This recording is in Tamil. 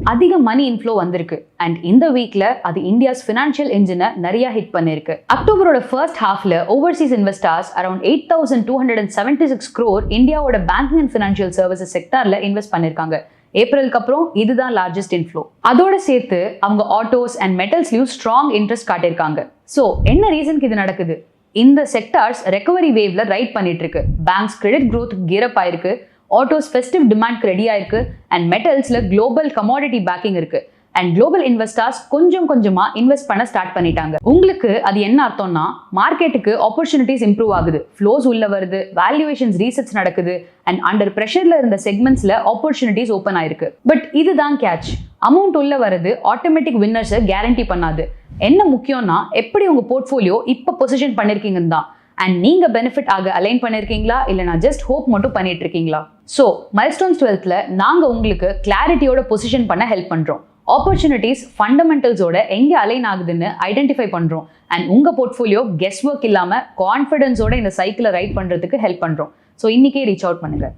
அதிக மணி இன்ஃப்ளோ வந்திருக்கு அண்ட் இந்த வீக்ல அது இந்தியாஸ் ஃபினான்ஷியல் இன்ஜினை நிறைய ஹிட் பண்ணிருக்கு. அக்டோபரோட ஃபர்ஸ்ட் ஹாஃப்ல ஓவர்சீஸ் இன்வெஸ்டர்ஸ் அரௌண்ட் 8,276 crore இந்தியாவோட பேங்கிங் அண்ட் ஃபினான்ஷியல் சர்வீசஸ் செக்டார்ல இன்வெஸ்ட் பண்ணிருக்காங்க. ஏப்ரலுக்கு அப்புறம் இதுதான் லார்ஜஸ்ட் இன்ஃப்ளோ. அதோட சேர்த்து அவங்க ஆட்டோஸ் அண்ட் மெட்டல்ஸ்லயும் ஸ்ட்ராங் இன்ட்ரெஸ்ட் காட்டியிருக்காங்க. ஸோ என்ன ரீசனுக்கு இது நடக்குது? இந்த செக்டார்ஸ் ரெக்கவரி வேவ்ல ரைட் பண்ணிட்டு இருக்கு. பேங்க்ஸ் கிரெடிட் growth கியரப் ஆயிருக்கு, ஆட்டோஸ் ஃபெஸ்டிவ் டிமாண்ட்க்கு ரெடியா இருக்கு அண்ட் மெட்டல்ஸ்ல குளோபல் கமாடிட்டி பேக்கிங் இருக்கு அண்ட் குளோபல் இன்வெஸ்டர்ஸ் கொஞ்சமா இன்வெஸ்ட் பண்ண ஸ்டார்ட் பண்ணிட்டாங்க. உங்களுக்கு அது என்ன அர்த்தம்னா, மார்க்கெட்டுக்கு ஆப்பர்ச்சுனிட்டிஸ் இம்ப்ரூவ் ஆகுது, ஃப்ளோஸ் உள்ள வருது, வேல்யூவேஷன்ஸ் ரீசெட்ஸ் நடக்குது அண்ட் அண்டர் பிரஷர்ல இருந்த செக்மெண்ட்ஸ்ல ஆப்பர்ச்சுனிட்டிஸ் ஓப்பன் ஆயிருக்கு. பட் இதுதான் கேட்ச், அமௌண்ட் உள்ள வருது ஆட்டோமேட்டிக் வின்னர்ஸை கேரண்டி பண்ணாது. என்ன முக்கியம்னா, எப்படி உங்க போர்ட்ஃபோலியோ இப்போ பொசிஷன் பண்ணிருக்கீங்கன்னு தான். அண்ட் நீங்க பெனிஃபிட் ஆக அலைன் பண்ணிருக்கீங்களா இல்லைனா ஜஸ்ட் ஹோப் மட்டும் பண்ணிட்டு இருக்கீங்களா? ஸோ மைல்ஸ்டோன்ஸ் 12th நாங்க உங்களுக்கு கிளாரிட்டியோட பொசிஷன் பண்ண ஹெல்ப் பண்றோம். ஆப்பர்ச்சுனிட்டிஸ் ஃபண்டமெண்டல்ஸோட எங்க அலைன் ஆகுதுன்னு ஐடென்டிஃபை பண்றோம் அண்ட் உங்க போர்ட்ஃபோலியோ கெஸ் ஒர்க் இல்லாம கான்ஃபிடன்ஸோட இந்த சைக்கிளை ரைட் பண்றதுக்கு ஹெல்ப் பண்றோம். ஸோ இன்னைக்கே ரீச் அவுட் பண்ணுங்க.